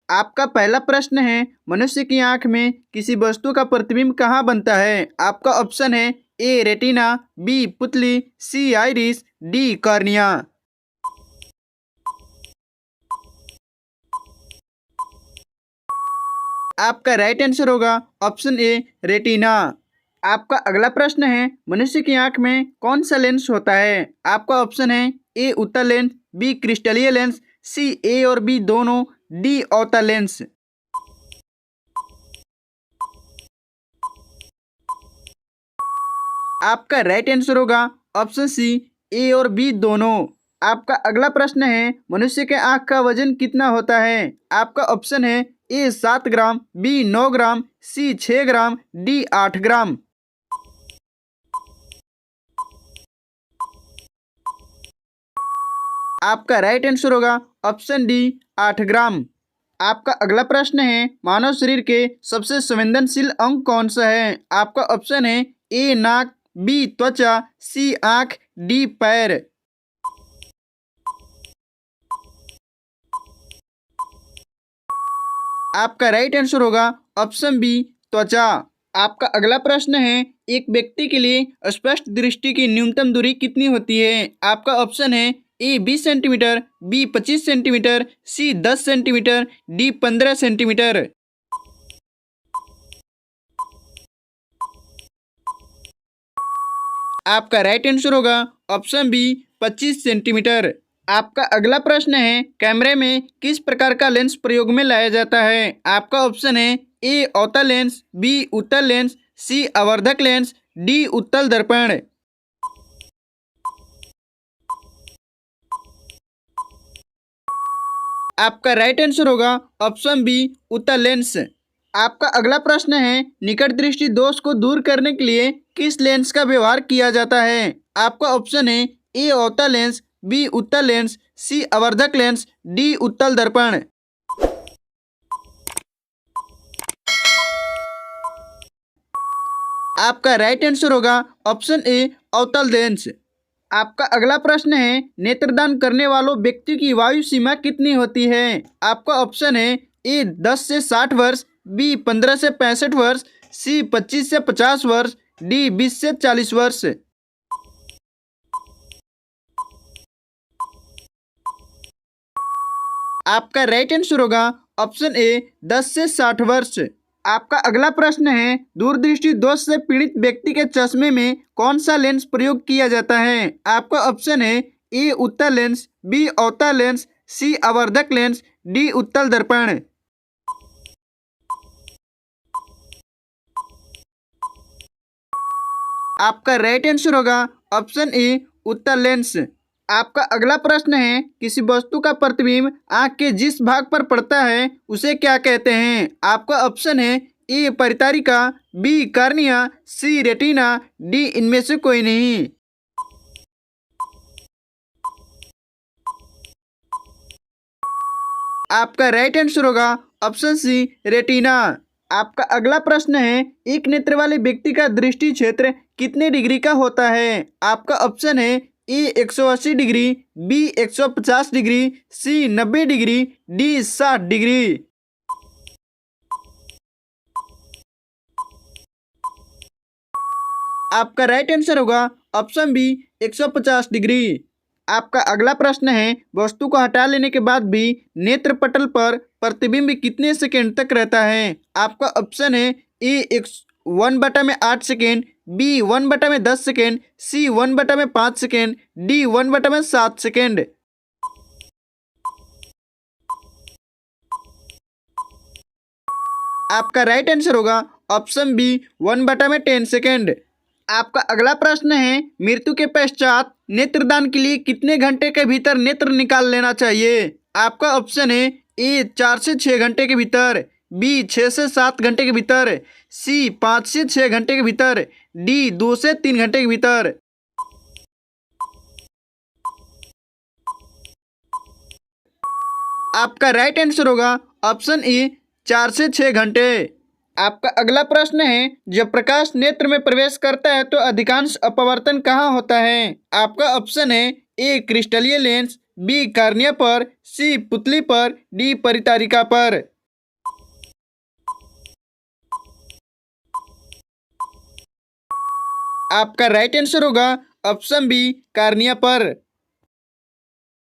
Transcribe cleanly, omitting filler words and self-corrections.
आपका पहला प्रश्न है, मनुष्य की आंख में किसी वस्तु का प्रतिबिंब कहाँ बनता है? आपका ऑप्शन है ए रेटिना, बी पुतली, सी आइरिस, डी कॉर्निया। आपका राइट आंसर होगा ऑप्शन ए रेटिना। आपका अगला प्रश्न है, मनुष्य की आंख में कौन सा लेंस होता है? आपका ऑप्शन है ए उत्तल लेंस, बी क्रिस्टलीय लेंस, सी ए और बी दोनों, डी अवतल लेंस। आपका राइट आंसर होगा ऑप्शन सी ए और बी दोनों। आपका अगला प्रश्न है, मनुष्य के आंख का वजन कितना होता है? आपका ऑप्शन है ए 7 ग्राम, बी 9 ग्राम, सी 6 ग्राम, डी 8 ग्राम। आपका राइट आंसर होगा ऑप्शन डी 8 ग्राम। आपका अगला प्रश्न है, मानव शरीर के सबसे संवेदनशील अंग कौन सा है? आपका ऑप्शन है ए नाक, बी त्वचा, सी आंख, डी पैर। आपका राइट आंसर होगा ऑप्शन बी त्वचा। आपका अगला प्रश्न है, एक व्यक्ति के लिए स्पष्ट दृष्टि की न्यूनतम दूरी कितनी होती है? आपका ऑप्शन है ए 20 सेंटीमीटर, बी 25 सेंटीमीटर, सी 10 सेंटीमीटर, डी 15 सेंटीमीटर। आपका राइट आंसर होगा ऑप्शन बी 25 सेंटीमीटर। आपका अगला प्रश्न है, कैमरे में किस प्रकार का लेंस प्रयोग में लाया जाता है? आपका ऑप्शन है ए अवतल लेंस, बी उत्तल लेंस, सी आवर्धक लेंस, डी उत्तल दर्पण। आपका राइट आंसर होगा ऑप्शन बी उत्तल लेंस। आपका अगला प्रश्न है, निकट दृष्टि दोष को दूर करने के लिए किस लेंस का व्यवहार किया जाता है? आपका ऑप्शन है ए अवतल लेंस, बी उत्तल लेंस, सी आवर्धक लेंस, डी उत्तल दर्पण। आपका राइट आंसर होगा ऑप्शन ए अवतल लेंस। आपका अगला प्रश्न है, नेत्रदान करने वालों व्यक्ति की वायु सीमा कितनी होती है? आपका ऑप्शन है ए 10 से 60 वर्ष, बी 15 से 65 वर्ष, सी 25 से 50 वर्ष, डी 20 से 40 वर्ष। आपका राइट आंसर होगा ऑप्शन ए 10 से 60 वर्ष। आपका अगला प्रश्न है, दूरदृष्टि दोष से पीड़ित व्यक्ति के चश्मे में कौन सा लेंस प्रयोग किया जाता है? आपका ऑप्शन है ए उत्तल लेंस, बी अवतल लेंस, सी आवर्धक लेंस, डी उत्तल दर्पण। आपका राइट आंसर होगा ऑप्शन ए उत्तल लेंस। आपका अगला प्रश्न है, किसी वस्तु का प्रतिबिंब आंख के जिस भाग पर पड़ता है उसे क्या कहते हैं? आपका ऑप्शन है ए परितारिका, बी कार्निया, सी रेटिना, डी इनमें से कोई नहीं। आपका राइट आंसर होगा ऑप्शन सी रेटिना। आपका अगला प्रश्न है, एक नेत्र वाले व्यक्ति का दृष्टि क्षेत्र कितने डिग्री का होता है? आपका ऑप्शन है ए 180 डिग्री, बी 150 डिग्री, सी 90 डिग्री, डी 60 डिग्री। आपका राइट आंसर होगा ऑप्शन बी 150 डिग्री। आपका अगला प्रश्न है, वस्तु को हटा लेने के बाद भी नेत्र पटल पर प्रतिबिंब कितने सेकंड तक रहता है? आपका ऑप्शन है ए 1/8 सेकेंड, बी 1/10 सेकेंड, सी 1/5 सेकेंड, डी 1/7 सेकेंड। आपका राइट आंसर होगा ऑप्शन बी 1/10 सेकेंड। आपका अगला प्रश्न है, मृत्यु के पश्चात नेत्रदान के लिए कितने घंटे के भीतर नेत्र निकाल लेना चाहिए? आपका ऑप्शन है ए 4 से 6 घंटे के भीतर, बी 6 से 7 घंटे के भीतर, सी 5 से 6 घंटे के भीतर, डी 2 से 3 घंटे के भीतर। आपका राइट आंसर होगा ऑप्शन ए 4 से 6 घंटे। आपका अगला प्रश्न है, जब प्रकाश नेत्र में प्रवेश करता है तो अधिकांश अपवर्तन कहाँ होता है? आपका ऑप्शन है ए क्रिस्टलीय लेंस, बी कार्निया पर, सी पुतली पर, डी परितारिका पर। आपका राइट आंसर होगा ऑप्शन बी कार्निया पर।